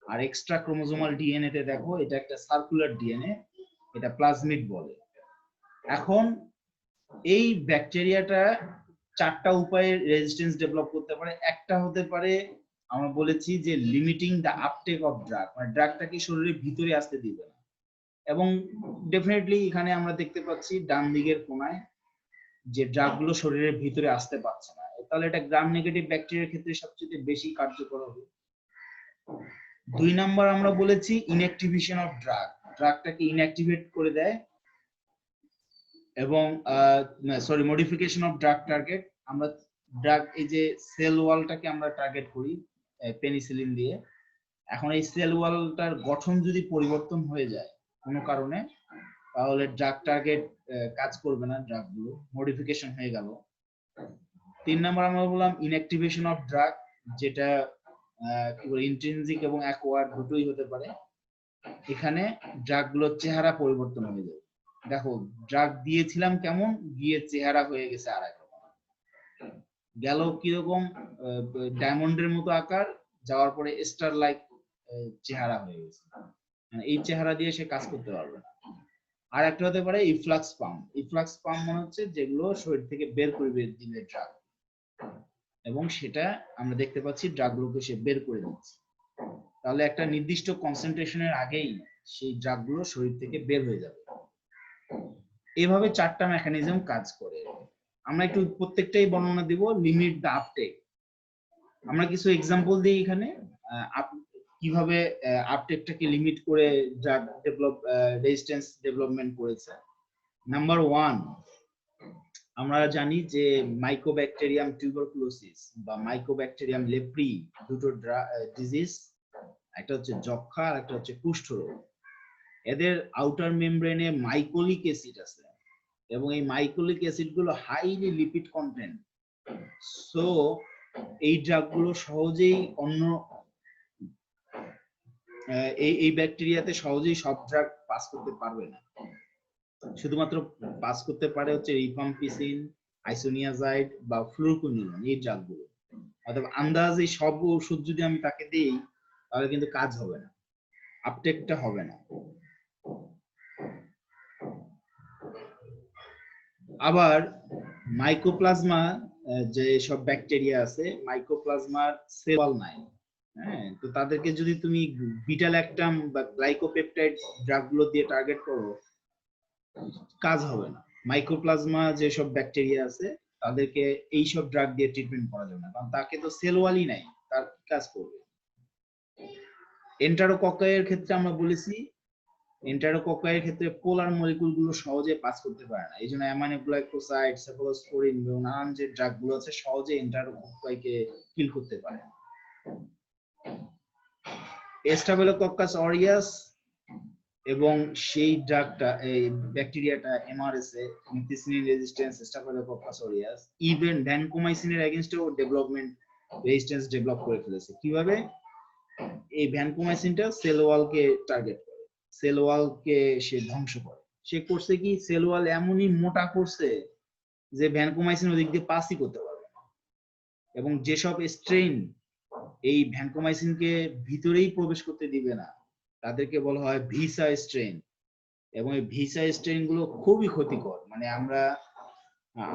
Speaker 1: আর এক্সট্রা ক্রোমোজোমাল ডিএনএ তে দেখো এটা একটা সার্কুলার ডিএনএ, এটা প্লাজমিড বলে। এখন এই ব্যাকটেরিয়াটা 4টা উপায়ে রেজিস্ট্যান্স ডেভেলপ করতে পারে। একটা হতে পারে আমরা বলেছি যে limiting the uptake of drug, মানে ড্রাগটাকে শরীরের ভিতরে আসতে দিবে না। এবং ডেফিনেটলি এখানে আমরা দেখতে পাচ্ছি ডান দিকের কোণায় যে ড্রাগগুলো শরীরের ভিতরে আসতে পারছে না, তাহলে এটা গ্রাম নেগেটিভ ব্যাকটেরিয়ার ক্ষেত্রে সবচেয়ে বেশি কার্যকর হবে। 2 নাম্বার আমরা বলেছি ইনঅ্যাক্টিভেশন অফ ড্রাগটাকে ইনঅ্যাক্টিভেট করে দেয়, এবং মডিফিকেশন অফ ড্রাগ টার্গেট। আমরা ড্রাগ এই যে সেল ওয়ালটাকে আমরা টার্গেট করি পেনিসিলিন দিয়ে। এখন এই সেল ওয়ালটার গঠন যদি পরিবর্তন হয়ে যায় কোনো কারণে, তাহলে ড্রাগ টার্গেট কাজ করবে না, ড্রাগগুলো মডিফিকেশন হয়ে গেল। 3 নাম্বার আমরা বললাম ইনঅ্যাক্টিভেশন অফ ড্রাগ, যেটা কি বলে ইন্ট্রিনসিক এবং অ্যাকোয়ার্ড দুটোই হতে পারে। এখানে ড্রাগগুলোর চেহারা পরিবর্তন হয়ে যাবে। দেখো ড্রাগ দিয়েছিলাম কেমন, গিয়ে চেহারা হয়ে গেছে আরেক রকম, গেল কিরকম ডায়মন্ডের মতো আকার, যাওয়ার পরে স্টার লাইক চেহারা হয়ে গেছে। এই চেহারা দিয়ে সে কাজ করতে পারবে না। আর একটা হতে পারে ইফ্লাক্স পাম্প। ইফ্লাক্স পাম্প মনে হচ্ছে যেগুলো শরীর থেকে বের করবে দিলে ড্রাগ, এবং সেটা আমরা দেখতে পাচ্ছি ড্রাগগুলোকে সে বের করে দিচ্ছে। তাহলে একটা নির্দিষ্ট কনসেন্ট্রেশনের আগেই সেই ড্রাগগুলো শরীর থেকে বের হয়ে যাবে। এভাবে 4টা মেকানিজম কাজ করে। আমরা একটু প্রত্যেকটাই বর্ণনা দিব। লিমিট দ্য আপটেক, আমরা কিছু এক্সাম্পল দিই এখানে কিভাবে আপটেকটাকে লিমিট করে ড্রাগ রেজিস্ট্যান্স ডেভেলপমেন্ট করেছে। নাম্বার 1, আমরা জানি যে মাইকোব্যাকটেরিয়াম টিউবারকুলোসিস বা মাইকোব্যাকটেরিয়াম লেপ্রি দুটো ডিজিজ, একটা হচ্ছে যক্ষা আর একটা হচ্ছে কুষ্ঠরোগ। এদের আউটার মেমব্রেনে মাইকোলিক অ্যাসিড আছে, এবং এই মাইকোলিক অ্যাসিড গুলো হাইলি লিপিড কন্টেন্ট। সো এই ড্রাগগুলো সহজেই এই ব্যাকটেরিয়াতে সহজেই সব ড্রাগ পাস করতে পারবে না। শুধুমাত্র পাস করতে পারে হচ্ছে রিফাম্পিসিন, আইসোনিয়াজাইড বা ফ্লুরোকুইনিন, এই ড্রাগগুলো। অথবা আন্দাজে সব ওষুধ যদি আমি তাকে দিই তাহলে কিন্তু কাজ হবে না, আপটেকটা হবে না। আবার মাইকোপ্লাজমা যে সব ব্যাকটেরিয়া আছে, মাইকোপ্লাজমার সেল ওয়াল নাই, হ্যাঁ, তো তাদেরকে যদি তুমি বিটা ল্যাকটাম বা গ্লাইকোপেপটাইড ড্রাগগুলো দিয়ে টার্গেট করো, কাজ হবে না। মাইকোপ্লাজমা যে সব ব্যাকটেরিয়া আছে তাদেরকে এই সব ড্রাগ দিয়ে ট্রিটমেন্ট করা যাবে না, কারণ তাকে তো সেল ওয়ালই নাই, তার কাজ করবে। এন্টারোককাইয়ের ক্ষেত্রে আমরা বলেছি এন্টারোককাইয়ের ক্ষেত্রে পোলার মলিকুল গুলো সহজে পাস করতে পারে না, এই জন্য অ্যামাইনোগ্লাইকোসাইড, সেফালোস্পোরিন এবং নানান যে ড্রাগ গুলো আছে সহজে এন্টারোককাইকে কিল করতে পারে না। স্টাফিলোকক্কাস অরিয়াস এবং সেই ড্রাগটা, এই ব্যাকটেরিয়াটা MRSA methicillin resistance staphylococcus aureus even ভ্যানকোমাইসিনের এগেইনস্টেও ডেভেলপমেন্ট রেজিস্ট্যান্স ডেভেলপ করে ফেলেছে। কিভাবে? এই ভ্যানকোমাইসিনটা সেল ওয়ালকে টার্গেট করে, সেল ওয়ালকে সে ধ্বংস করে। সে করছে কি, সেল ওয়াল এমনই মোটা করছে যে ভ্যানকোমাইসিন ওদিক দিয়ে পাসই করতে পারবে না। এবং যেসব স্ট্রেইন এই ভ্যানকোমাইসিনকে ভিতরেই প্রবেশ করতে দিবে না তাদেরকে বলা হয় ভিসা স্ট্রেইন, এবং এই ভিসা স্ট্রেইন গুলো খুবই ক্ষতিকর। মানে আমরা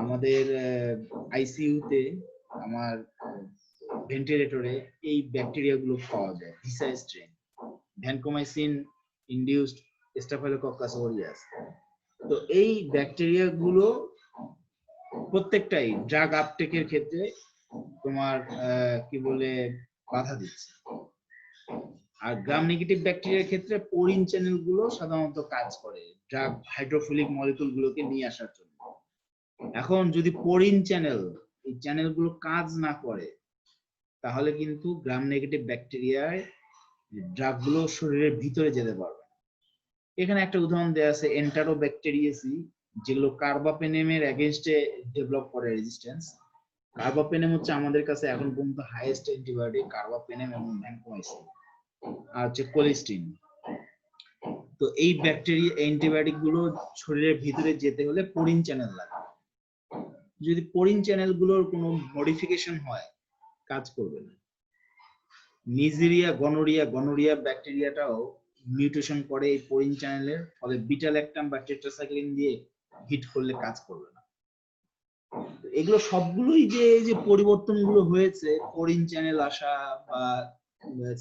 Speaker 1: আমাদের আইসিইউতে, আমার ভেন্টিলেটরে এই ব্যাকটেরিয়া গুলো পাওয়া যায়, visa strain, vancomycin induced staphylococcus aureus. তো এই ব্যাকটেরিয়া গুলো প্রত্যেকটাই ড্রাগ আপটেকের ক্ষেত্রে তোমার কি বলে বাধা দিচ্ছে। আর গ্রাম নেগেটিভ ব্যাকটেরিয়ার ক্ষেত্রে পোরিন চ্যানেল গুলো সাধারণত কাজ করে ড্রাগ হাইড্রোফিলিক মলিকুল গুলোকে নিয়ে আসার জন্য। এখন যদি পোরিন চ্যানেল এই চ্যানেল গুলো কাজ না করে তাহলে কিন্তু গ্রাম নেগেটিভ ব্যাকটেরিয়ায় ড্রাগ গুলো শরীরের ভিতরে যেতে পারবে না। এখানে একটা উদাহরণ দেওয়া আছে এন্টারোব্যাকটেরিয়াসি, যেগুলো কার্বাপেনেমের এগেইনস্টে ডেভেলপ করে রেজিস্ট্যান্স। কার্বাপেনেম হচ্ছে আমাদের কাছে এখন পর্যন্ত হাইয়েস্ট অ্যান্টিবায়োটিক, কার্বাপেনেম এবং ভ্যানকোমাইসিন আর হচ্ছে কোলিস্টিন। তো এই ব্যাকটেরিয়া অ্যান্টিবায়োটিক গুলো শরীরের ভিতরে যেতে হলে পোরিন চ্যানেল লাগে। যদি পোরিন চ্যানেল গুলোর কোনো মডিফিকেশন হয় কাজ করবে না। নিজেরিয়া গনোরিয়া ব্যাকটেরিয়াটাও মিউটেশন করে এই পোরিন চ্যানেলের, ফলে বিটা ল্যাকটাম বা টেট্রাসাইক্লিন দিয়ে হিট করলে কাজ করবে না। এগুলো সবগুলোই যে এই যে পরিবর্তনগুলো হয়েছে, পোরিন চ্যানেল আসা বা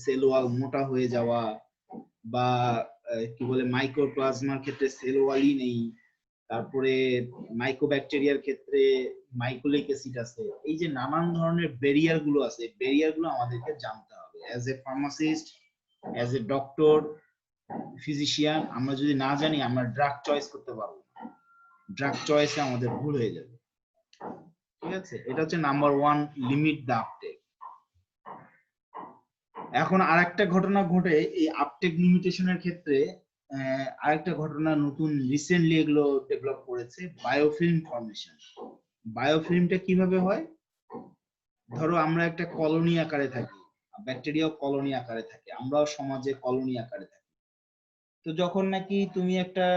Speaker 1: সেল ওয়াল মোটা হয়ে যাওয়া বা কি বলে মাইক্রোপ্লাজমার ক্ষেত্রে সেল ওয়ালই নেই, তারপরে মাইক্রোব্যাকটেরিয়ার ক্ষেত্রে মাইকোলিক অ্যাসিড আছে, এই যে নানান ধরনের ব্যারিয়ার গুলো আছে, ব্যারিয়ার গুলো আমাদেরকে জানতে হবে। As a pharmacist, as a doctor, physician, আমরা যদি না জানি আমরা ড্রাগ চয়েস করতে পারবো না, ড্রাগ চয়েসে আমাদের ভুল হয়ে যাবে। ঠিক আছে, এটা হচ্ছে নাম্বার 1, লিমিট দ্য আপটেক। এখন আরেকটা ঘটনা ঘটে এই আপটেক লিমিটেশনের ক্ষেত্রে, আরেকটা ঘটনা নতুন রিসেন্টলি এগুলো ডেভেলপ করেছে, বায়োফিল্ম ফর্মেশন। বায়োফিল্মটা কিভাবে হয়? ধরো আমরা একটা কলোনি আকারে থাকি, ব্যাকটেরিয়াও কলোনি আকারে থাকে, আমরাও সমাজে কলোনি আকারে থাকি। তো যখন নাকি তুমি একটা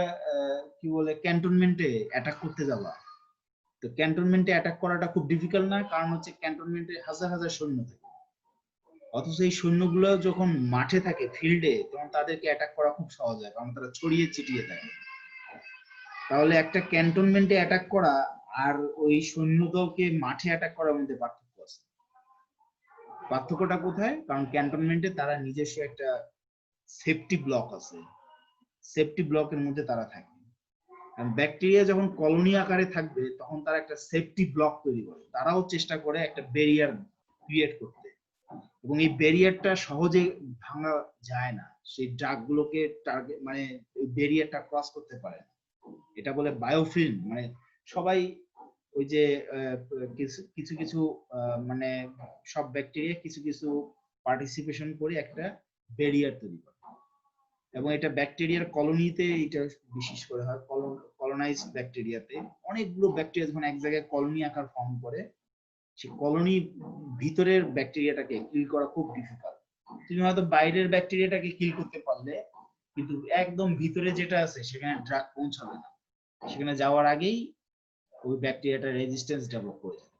Speaker 1: কি বলে ক্যান্টনমেন্টে অ্যাটাক করতে যাবা, তো ক্যান্টনমেন্টে অ্যাটাক করাটা খুব ডিফিকাল্ট না, কারণ হচ্ছে ক্যান্টনমেন্টে হাজার হাজার সৈন্য থাকে। অথচ এই সৈন্যগুলো যখন মাঠে থাকে, ফিল্ডে, তখন তাদেরকে অ্যাটাক করা খুব সহজ হয়, কারণ তারা ছড়িয়ে ছিটিয়ে থাকে। তাহলে একটা ক্যান্টনমেন্টে অ্যাটাক করা আর ওই সৈন্যদলকে মাঠে অ্যাটাক করার মধ্যে পার্থক্য আছে। পার্থক্যটা কোথায়? কারণ ক্যান্টনমেন্টে তারা নিজস্ব একটা সেফটি ব্লক আছে, সেফটি ব্লকের মধ্যে তারা থাকে। ব্যাকটেরিয়া যখন কলোনি আকারে থাকবে তখন তারা একটা সেফটি ব্লক তৈরি করে, তারাও চেষ্টা করে একটা ব্যারিয়ার ক্রিয়েট করতে, এবং এই ব্যারিয়ারটা সহজে ভাঙা যায় না, সেই ড্রাগ গুলোকে টার্গেট মানে ব্যারিয়ারটা ক্রস করতে পারে না। এটা বলে বায়োফিল্ম। মানে সবাই ওই যে কিছু কিছু মানে সব ব্যাকটেরিয়া কিছু কিছু পার্টিসিপেশন করে একটা ব্যারিয়ার তৈরি করে, এবং এটা ব্যাকটেরিয়ার কলোনিতে এটা বিশেষ করে হয়, কলোনাইজড ব্যাকটেরিয়াতে অনেকগুলো ব্যাকটেরিয়া যখন এক জায়গায় কলোনি আকার ফর্ম করে, সেই কলোনি ভিতরের ব্যাকটেরিয়াটাকে কিল করা খুব ডিফিকাল্ট। তুমি হয়তো বাইরের ব্যাকটেরিয়াটাকে কিল করতে পারলে, কিন্তু একদম ভিতরে যেটা আছে সেখানে ড্রাগ পৌঁছাবে না, সেখানে যাওয়ার আগেই ওই ব্যাকটেরিয়াটা রেজিস্ট্যান্স ডেভেলপ করে যাবে।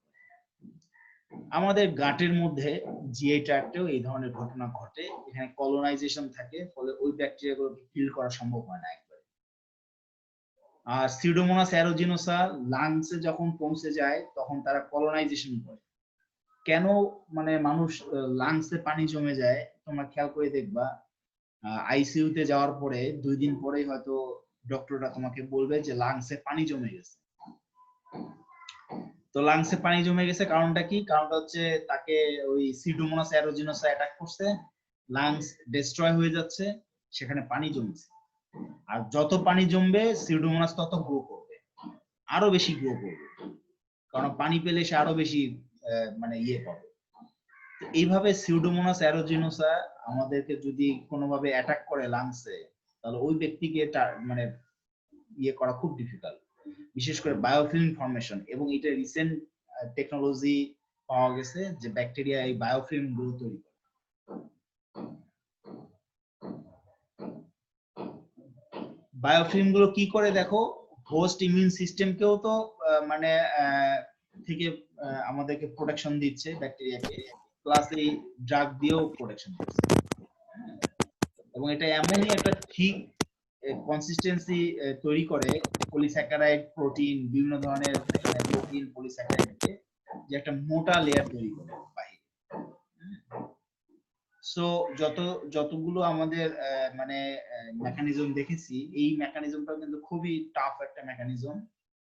Speaker 1: আমাদের গাটের মধ্যে জিআই ট্র্যাক্টেও এই ধরনের ঘটনা ঘটে, এখানে কলোনাইজেশন থাকে, ফলে ওই ব্যাকটেরিয়াগুলোকে কিল করা সম্ভব হয় না একবারে। আর সিউডোমোনাস অ্যারোজিনোসা লাংসে যখন পৌঁছে যায় তখন তারা কলোনাইজেশন করে। কেন মানে মানুষ লাংসে পানি জমে যায়, তোমরা খেয়াল করে দেখবা, আইসিইউ তে যাওয়ার পরে 2 দিন পরেই হয়তো ডক্টররা তোমাকে বলবে যে লাংসে পানি জমে গেছে। তো লাংসে পানি জমে গেছে কারণটা কি? কারণটা হচ্ছে তাকে ওই সিউডোমোনাস অ্যারোজিনোসা অ্যাটাক করছে, লাংস ডিস্ট্রয় হয়ে যাচ্ছে, সেখানে পানি জমছে। আর যত পানি জমবে সিউডোমোনাস তত গ্রো করবে, আরো বেশি গ্রো করবে, কারণ পানি পেলে সে আরো বেশি মানে ইয়ে পাবে। এইভাবে সিউডোমোনাস অ্যারোজিনোসা আমাদেরকে যদি কোনোভাবে অ্যাটাক করে লাংসে, তাহলে ওই ব্যক্তিকে মানে ইয়ে করা খুব ডিফিকাল্ট, বিশেষ করে বায়োফিল্ম ফর্মেশন। এবং এটা রিসেন্ট টেকনোলজি পাওয়া গেছে যে ব্যাকটেরিয়া এই বায়োফিল্ম গুলো তৈরি করে। বায়োফিল্ম গুলো কি করে দেখো, হোস্ট ইমিউন সিস্টেমকেও তো মানে থেকে আমাদেরকে প্রোটেকশন দিচ্ছে ব্যাকটেরিয়াকে, প্লাস এই ড্রাগ দিয়েও প্রোটেকশন দিচ্ছে। এবং এটা এমনই একটা ঠিক কনসিস্টেন্সি তৈরি করে পলিস্যাকারাইড, প্রোটিন, বিভিন্ন ধরনের প্রোটিন পলিস্যাকারাইডকে, যে একটা মোটা লেয়ার তৈরি করে বাহিরে। সো যতগুলো আমাদের মানে মেকানিজম দেখেছি, এই মেকানিজমটা কিন্তু খুবই টাফ একটা মেকানিজম,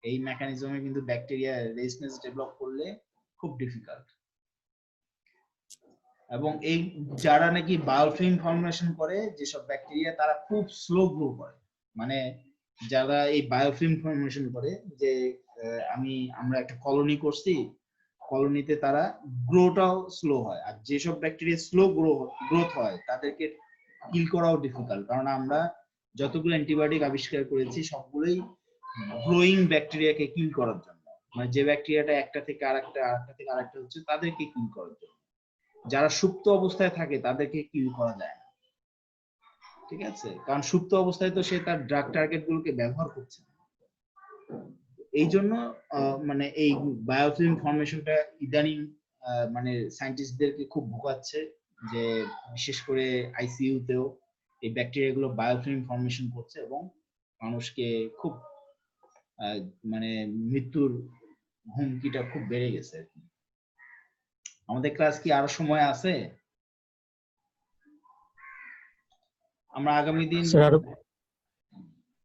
Speaker 1: এই মেকানিজমে কিন্তু ব্যাকটেরিয়া রেজিস্ট্যান্স ডেভেলপ করলে খুব ডিফিকাল্ট। এবং এই যারা নাকি বায়োফিল্ম ফর্মেশন করে যেসব ব্যাকটেরিয়া তারা খুব স্লো গ্রো করে, মানে যারা এই বায়োফিল্ম ফর্মেশন করে যে আমরা একটা কলোনি করছি, কলোনিতে তারা গ্রোটাও স্লো হয়, আর যেসব ব্যাকটেরিয়া স্লো গ্রোথ হয় তাদেরকে কিল করাও ডিফিকাল্ট, কারণ আমরা যতগুলো অ্যান্টিবায়োটিক আবিষ্কার করেছি সবগুলোই গ্রোয়িং ব্যাকটেরিয়াকে কিল করার জন্য, মানে যে ব্যাকটেরিয়াটা একটা থেকে আরেকটা হচ্ছে তাদেরকে কিল করার জন্য। যারা সুপ্ত অবস্থায় থাকে তাদেরকে কিল করা যায় না, ঠিক আছে, কারণ সুপ্ত অবস্থায় তো সে তার ড্রাগ টার্গেট গুলোকে ব্যবহার করছে না। এই জন্য মানে এই বায়োফিল্ম ফর্মেশনটা ইদানিং মানে সায়েন্টিস্টদেরকে খুব ভোগাচ্ছে, যে বিশেষ করে আইসিইউ তেও এই ব্যাকটেরিয়া গুলো বায়োফিল্ম ফর্মেশন করছে এবং মানুষকে খুব মানে মৃত্যুর হুমকিটা খুব বেড়ে গেছে। আমাদের ক্লাস কি আরো সময় আছে? আমরা আগামী দিন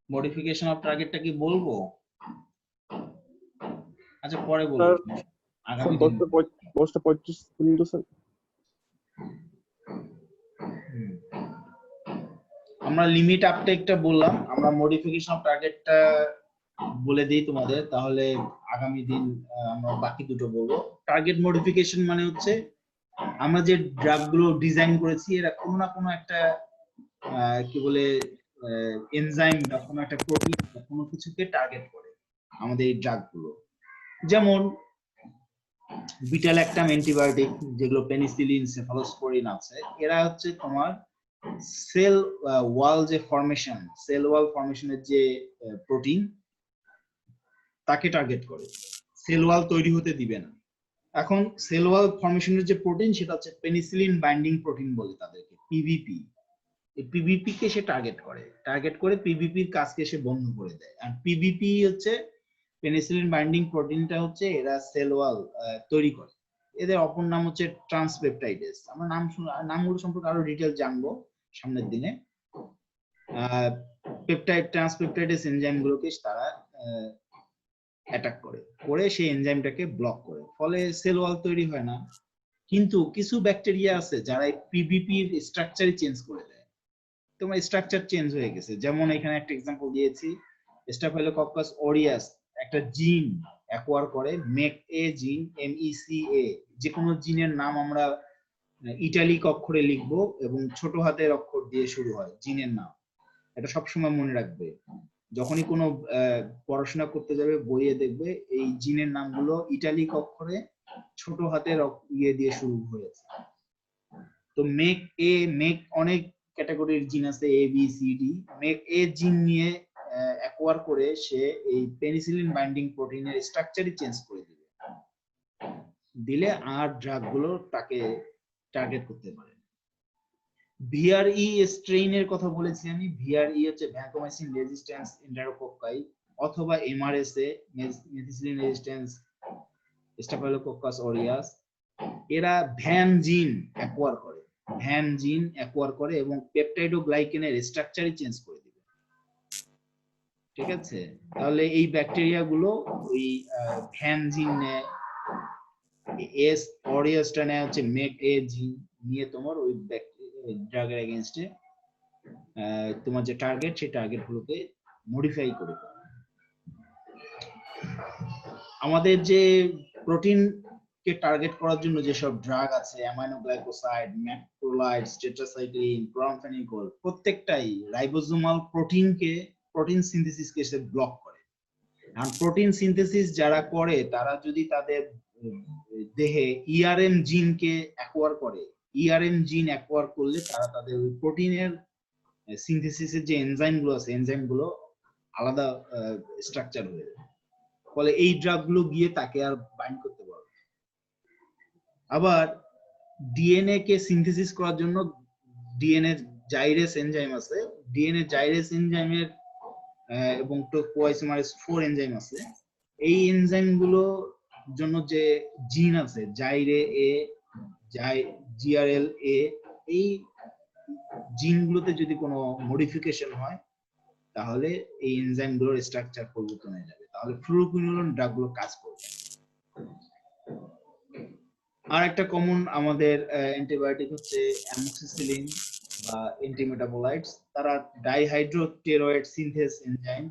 Speaker 1: মডিফিকেশন অফ টার্গেটটা কি বলবো? আচ্ছা পরে বলবো, আগামী দিন।
Speaker 2: 10:35 মিনিট স্যার।
Speaker 1: আমরা লিমিট আপটেকটা বললাম, আমরা মডিফিকেশন অফ টার্গেটটা বলে দিই তোমাদের, তাহলে আগামী দিন আমরা বাকি দুটো বলবো। টার্গেট মডিফিকেশন মানে হচ্ছে আমরা যে ড্রাগগুলো ডিজাইন করেছি এরা কোনো না কোনো একটা কি বলে এনজাইম বা কোনো একটা প্রোটিন বা কোনো কিছুকে টার্গেট করে আমাদের এই ড্রাগগুলো। যেমন বিটা ল্যাকটাম অ্যান্টিবায়োটিক যেগুলো পেনিসিলিন, সেফালোস্পোরিন আছে, এরা হচ্ছে তোমার সেল ওয়াল যে ফর্মেশন, সেল ওয়াল ফর্মেশনের যে প্রোটিন তাকে টার্গেট করে, সেল ওয়াল তৈরি হতে দিবে না। এখন সেল ওয়াল ফর্মেশনের যে প্রোটিন সেটা হচ্ছে পেনিসিলিন বাইন্ডিং প্রোটিন বলে তাদেরকে, পিভিপি। এই পিভিপি কে সে টার্গেট করে পিভিপির কাজকে সে বন্ধ করে দেয়। আর পিভিপি হচ্ছে পেনিসিলিন বাইন্ডিং প্রোটিনটা হচ্ছে এরা সেল ওয়াল তৈরি করে। এদের অপর নাম হচ্ছে ট্রান্সপেপটাইডেস। আমরা নামগুলো সম্পর্কে আরো ডিটেইল জানবো সামনের দিনে। পেপটাইড ট্রান্সপেপটাইডেস এনজাইম গুলোকে তারা অ্যাটাক করে সেই এনজাইমটাকে ব্লক করে, ফলে সেল ওয়াল তৈরি হয় না। কিন্তু কিছু ব্যাকটেরিয়া আছে যারা এই পিভিপির স্ট্রাকচারই চেঞ্জ করে দেয়, তোমার স্ট্রাকচার চেঞ্জ হয়ে গেছে। যেমন এখানে একটা এক্সাম্পল দিয়েছি, স্টাফিলোকক্কাস অরিয়াস একটা জিন অ্যাকোয়ার করে, মেক এ জিন, MECA, যে কোনো জিনের নাম আমরা ইটালিক অক্ষরে লিখবো এবং ছোট হাতের অক্ষর দিয়ে শুরু হয় জিনের নাম, এটা সবসময় মনে রাখবে। যখনই কোনো পড়াশোনা করতে যাবে বইয়ে দেখবে এই জিনের নামগুলো ইটালিক অক্ষরে ছোট হাতের ইয়ে দিয়ে শুরু হয়েছে। তো মেক অনেক ক্যাটাগরির জিন আছে, ABCD। মেক এ জিন নিয়ে অ্যাকোয়ার করে সে এই পেনিসিলিন বাইন্ডিং প্রোটিনের স্ট্রাকচারই চেঞ্জ করে দিলে আর ড্রাগ গুলো তাকে টার্গেট করতে পারে। VRE স্ট্রেইনের কথা বলেছি আমি। VRE হচ্ছে ভ্যানকোমাইসিন রেজিস্ট্যান্স এন্টারোকক্কাই, অথবা MRSA methicillin resistance staphylococcus aureus. এরা ভ্যান জিন অ্যাকোয়ার করে এবং পেপটাইডোগ্লাইকেনের স্ট্রাকচারই চেঞ্জ করে দিবে, ঠিক আছে। তাহলে এই ব্যাকটেরিয়া গুলো ওই ভ্যান জিন নেয়, এস অরিয়াসটা নেয় হচ্ছে মেক এ জিন নিয়ে তোমার ওই ড্রাগের এগেইনস্টে তোমার যে টার্গেট সেই টার্গেট গুলোকে মডিফাই করে। আমাদের যে প্রোটিন কে টার্গেট করার জন্য যেসব ড্রাগ আছে, অ্যামাইনোগ্লাইকোসাইড, ম্যাক্রোলাইডস, টেট্রাসাইক্লিন, ক্লোরামফেনিকল, প্রত্যেকটাই রাইবোজোমাল প্রোটিন সিনথেসিসকে সে ব্লক করে। আর প্রোটিন সিনথেসিস যারা করে তারা যদি তাদের দেহে ERM জিনকে অ্যাকোয়ার করে, ERM জিন অ্যাকোয়ার করলে তারা তাদের ওই প্রোটিনের সিনথেসিসের যে এনজাইম গুলো আছে, এনজাইম গুলো আলাদা স্ট্রাকচার হয়ে যায়, ফলে এই ড্রাগ গুলো গিয়ে তাকে আর বাইন্ড করতে পারবে। আবার ডিএনএ কে সিনথেসিস করার জন্য ডিএনএ জাইরেস এনজাইম আছে, ডিএনএ জাইরেস এনজাইমের এবং টোপোআইসোমারেজ 4 এনজাইম আছে। এই এনজাইম গুলো জন্য যে জিন আছে জাইরে এ, GRL এ, এই জিনগুলোতে যদি কোনো মডিফিকেশন হয় তাহলে এই এনজাইম গুলোর স্ট্রাকচার পরিবর্তন হয়ে যাবে। তাহলে ফ্লুরোকুইনোলোন ড্রাগগুলো কাজ করবে। আর একটা কমন আমাদের অ্যান্টিবায়োটিক হচ্ছে অ্যামোক্সিসিলিন বা অ্যান্টিমেটাবোলাইটস। তারা ডাইহাইড্রোটেরয়েড সিনথেস এনজাইম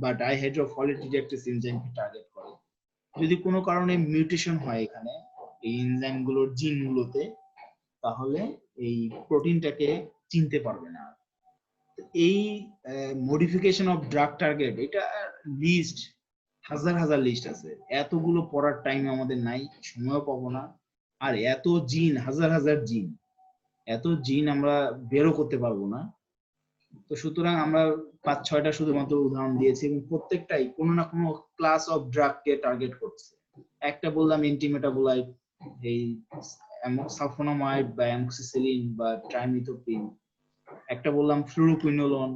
Speaker 1: বা ডাইহাইড্রোফলিক রিডাকটেস এনজাইমকে টার্গেট করে। যদি কোনো কারণে মিউটেশন হয় এখানে এই এনজাইমগুলোর জিনগুলোতে, তাহলে এই প্রোটিনটাকে চিনতে পারবে না। এই মডিফিকেশন অফ ড্রাগ টার্গেট, এটা লিস্ট হাজার হাজার লিস্ট আছে, এতগুলো পড়ার টাইম আমাদের নাই, সময়ও পাবো না। আর এত জিন, হাজার হাজার জিন, এত জিন আমরা বেরও করতে পারবো না। তো সুতরাং আমরা 5-6টা শুধুমাত্র উদাহরণ দিয়েছি এবং প্রত্যেকটাই কোনো না কোনো ক্লাস অফ ড্রাগকে টার্গেট করছে। একটা বললাম অ্যান্টিমেটাবোলাইট, এই সালফোনামাইড বা অ্যামোক্সিসিলিন বা ট্রাইমিথোপ্রিন। একটা বললাম ফ্লুরোকুইনোলোন,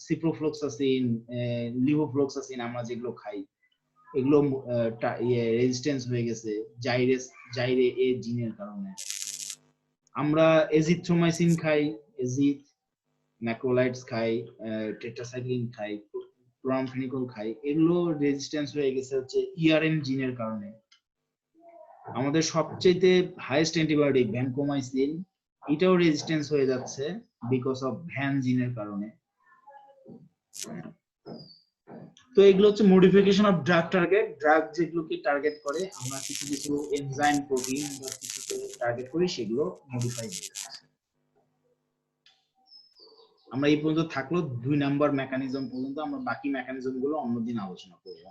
Speaker 1: সিপ্রোফ্লক্সাসিন, লিভোফ্লক্সাসিন, আমরা যেগুলো খাই এগুলো রেজিস্ট্যান্স হয়ে গেছে জাইরে এ জিনের কারণে। আমরা এজিথ্রোমাইসিন খাই, এজিথ, ম্যাক্রোলাইডস খাই, টেট্রাসাইক্লিন খাই, ক্লোরামফেনিকল খাই, এগুলো রেজিস্ট্যান্স হয়ে গেছে হচ্ছে ইআরএন জিনের কারণে। আমাদের সবচেয়ে হাইয়েস্ট অ্যান্টিবায়োটিক ভ্যানকোমাইসিন, এটাও রেজিস্ট্যান্স হয়ে যাচ্ছে বিকজ অফ ভ্যান জিনের কারণে। তো এগুলো হচ্ছে modification of drug target. Drug যেগুলোকে টার্গেট করে, আমরা কিছু কিছু এনজাইম প্রোটিন বা কিছুকে টার্গেট করি, সেগুলো মডিফাই হয়ে যাচ্ছে। আমরা এই পর্যন্ত থাকলো 2 নাম্বার মেকানিজম পর্যন্ত, আমরা বাকি মেকানিজম গুলো অন্যদিন আলোচনা করবো।